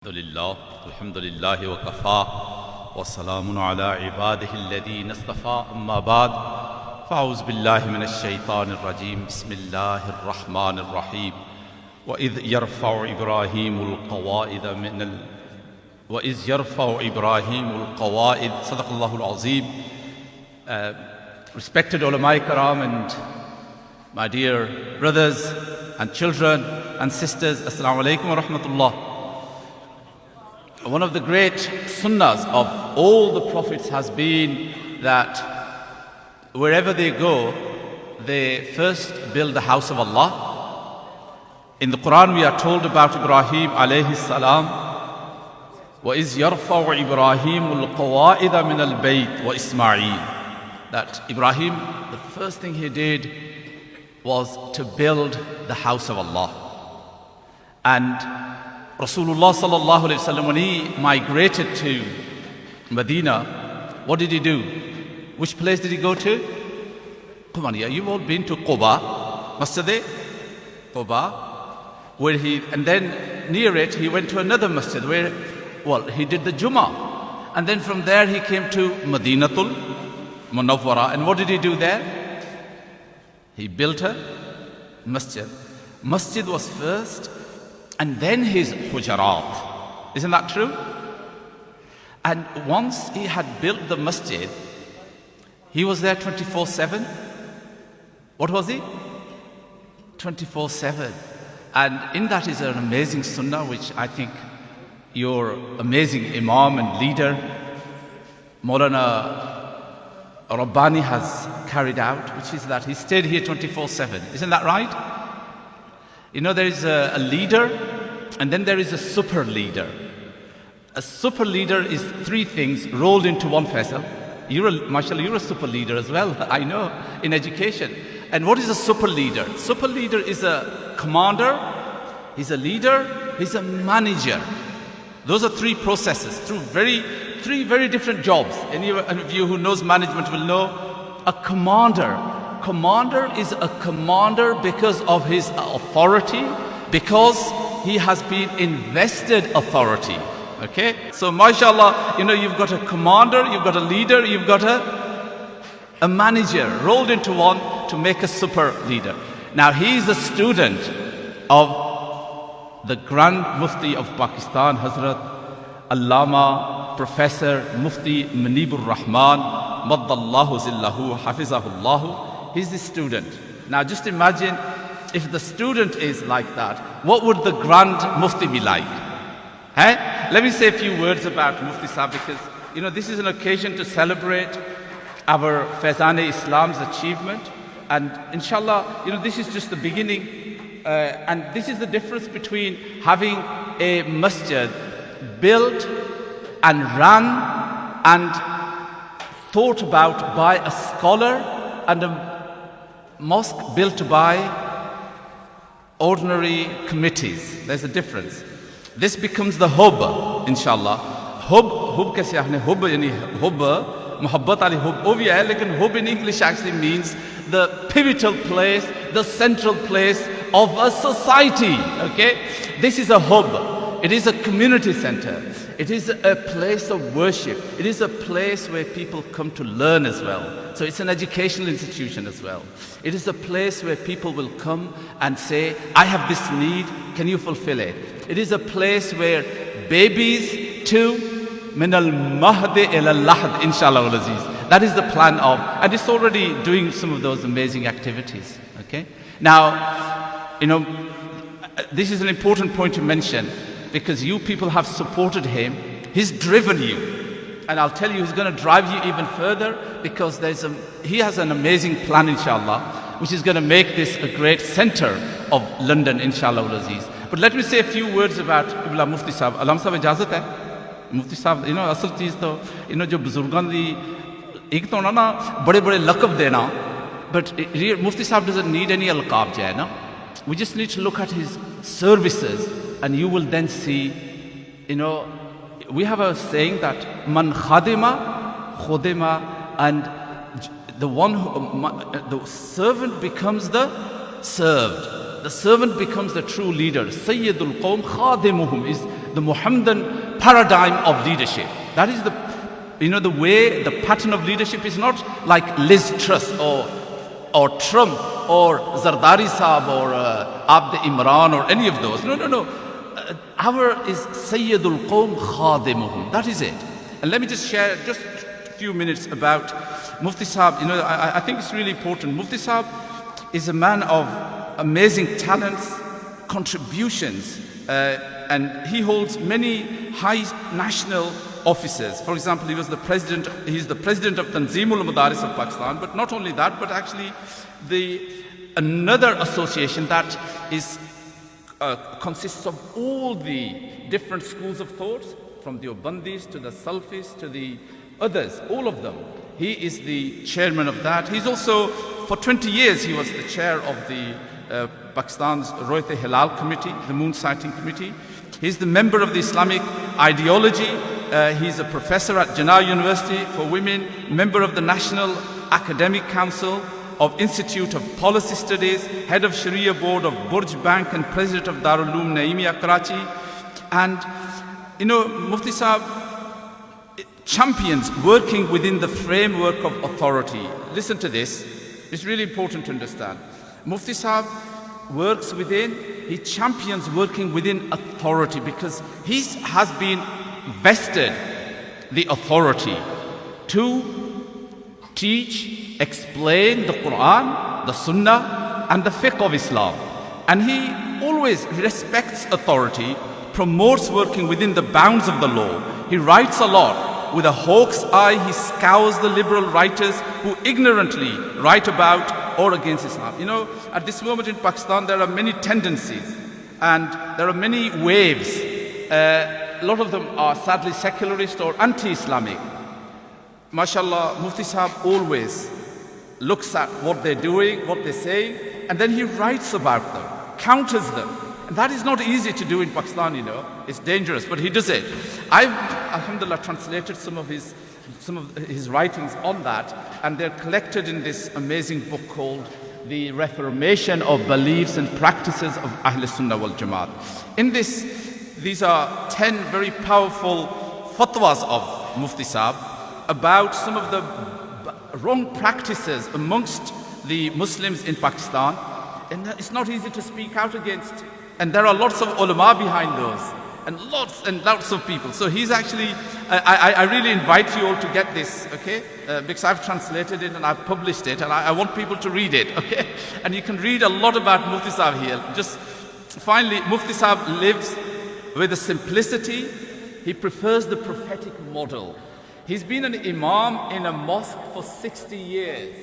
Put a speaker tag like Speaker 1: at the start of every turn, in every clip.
Speaker 1: الحمد لله وكفى وسلام على عباده الذين اصطفى أما بعد فأعوذ بالله من الشيطان الرجيم بسم الله الرحمن الرحيم وإذ يرفع إبراهيم القواعد صدق الله العظيم. Respected ulama karam and my dear brothers and children and sisters, assalamu alaikum wa rahmatullah. One of the great sunnahs of all the prophets has been that wherever they go, they first build the house of Allah. In the Quran we are told about Ibrahim alayhi salam, وَإِذْ يَرْفَعُ إِبْرَاهِيمُ الْقَوَائِدَ مِنَ الْبَيْتِ وَإِسْمَاعِيلُ. That Ibrahim, the first thing he did was to build the house of Allah. And Rasulullah sallallahu alayhi wa sallam, when he migrated to Medina, what did he do? Which place did he go to? Come on, yeah, you've all been to Quba, Masjid Quba, where and then near it, he went to another masjid where, he did the Jummah. And then from there, he came to Madinatul Munawwara. And what did he do there? He built a masjid. Masjid was first, and then his hujarat. Isn't that true? And once he had built the masjid, he was there 24/7. What was he? 24/7. And in that is an amazing sunnah, which I think your amazing imam and leader, Maulana Rabbani, has carried out, which is that he stayed here 24/7. Isn't that right? You know, there is a leader, and then there is a super leader. A super leader is three things rolled into one vessel. Mashallah, you're a super leader as well, I know, in education. And what is a super leader? Super leader is a commander, he's a leader, he's a manager. Those are three processes, three very different jobs. Any of you who knows management will know a commander. Commander is a commander because of his authority, because he has been invested authority. Okay? So mashallah, you know, you've got a commander, you've got a leader, you've got a manager rolled into one to make a super leader. Now he is a student of the Grand Mufti of Pakistan, Hazrat Allama Professor Mufti Munibur Rahman, Maddallahu Zillahu, Hafizahullahu. He's the student. Now just imagine if the student is like that, what would the Grand Mufti be like? Let me say a few words about Mufti Sahib, because you know this is an occasion to celebrate our Faizan Islam's achievement, and inshallah, you know, this is just the beginning, and this is the difference between having a masjid built and run and thought about by a scholar and a mosque built by ordinary committees. There's a difference. This becomes the hub, inshallah. Hub kaise aapne hub yani hub muhabbat ali hub wo bhi hai, lekin hub in English actually means the pivotal place, the central place of a society. Okay, this is a hub. It is a community center. It is a place of worship. It is a place where people come to learn as well. So it's an educational institution as well. It is a place where people will come and say, I have this need, can you fulfill it? It is a place where babies too, min al-mahdi ila al-lahd, inshallah al-aziz. That is the plan of, and it's already doing some of those amazing activities. Okay? Now, you know, this is an important point to mention, because you people have supported him. He's driven you. And I'll tell you, he's going to drive you even further, because he has an amazing plan, inshallah, which is going to make this a great center of London, inshallah al-aziz. But let me say a few words about Qibla Mufti Sahib. Alam Sahib, ijazat hai? Mufti Sahib, you know, asal cheez to, you know, jo buzurgan di, ek to na bade laqab dena, but Mufti Sahib doesn't need any alqab jai, na? We just need to look at his services, and you will then see, you know, we have a saying that man khadima khudima, and the servant becomes the served. The servant becomes the true leader. Sayyidul Qawm khadimuhum is the Muhammadan paradigm of leadership. That is the way, the pattern of leadership is not like Liz Truss or Trump or Zardari Saab or Abd Imran or any of those. No. Our is Sayyidul Qawm Khadimuhum. That is it. And let me just share just a few minutes about Mufti Saab. I think it's really important. Mufti Saab is a man of amazing talents, contributions, and he holds many high national offices. For example, he's the president of Tanzeemul Madaris of Pakistan, but not only that, but actually another association that is consists of all the different schools of thought, from the Ubandis to the Salfis to the others, all of them. He is the chairman of that. He's also, for 20 years, he was the chair of the Pakistan's Royat Hilal Committee, the Moon Sighting Committee. He's the member of the Islamic Ideology. He's a professor at Jinnah University for Women, member of the National Academic Council of Institute of Policy Studies, head of Sharia Board of Burj Bank, and president of Darul Uloom Naimia Karachi. And Mufti Saab champions working within the framework of authority. Listen to this, it's really important to understand. Mufti Saab he champions working within authority because he has been vested the authority to teach, explain the Quran, the Sunnah, and the fiqh of Islam. And he always respects authority, promotes working within the bounds of the law. He writes a lot. With a hawk's eye, he scours the liberal writers who ignorantly write about or against Islam. At this moment in Pakistan, there are many tendencies and there are many waves. A lot of them are sadly secularist or anti-Islamic. MashaAllah, Mufti Saab always looks at what they're doing, what they're saying, and then he writes about them, counters them. And that is not easy to do in Pakistan, It's dangerous, but he does it. I've, alhamdulillah, translated some of his writings on that, and they're collected in this amazing book called The Reformation of Beliefs and Practices of Ahl Sunnah wal Jamaat. In these are 10 very powerful fatwas of Mufti Saab about some of the wrong practices amongst the Muslims in Pakistan. And it's not easy to speak out against. And there are lots of ulama behind those, and lots of people. So he's actually, I really invite you all to get this, okay? Because I've translated it and I've published it, and I want people to read it, okay? And you can read a lot about Mufti Saab here. Just finally, Mufti Saab lives with a simplicity. He prefers the prophetic model. He's been an imam in a mosque for 60 years,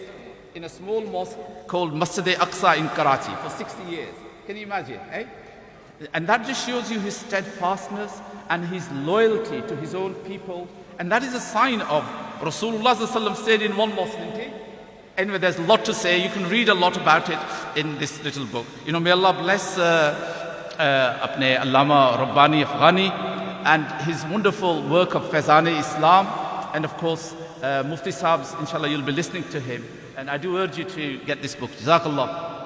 Speaker 1: in a small mosque called Masjid-e-Aqsa in Karachi for 60 years. Can you imagine, eh? And that just shows you his steadfastness and his loyalty to his own people. And that is a sign of Rasulullah ﷺ stayed in one mosque, didn't he? Anyway, there's a lot to say. You can read a lot about it in this little book. May Allah bless Apne Allama Rabbani Afghani and his wonderful work of Faizan Islam. And of course, Mufti Saab's, inshallah, you'll be listening to him. And I do urge you to get this book. Jazakallah.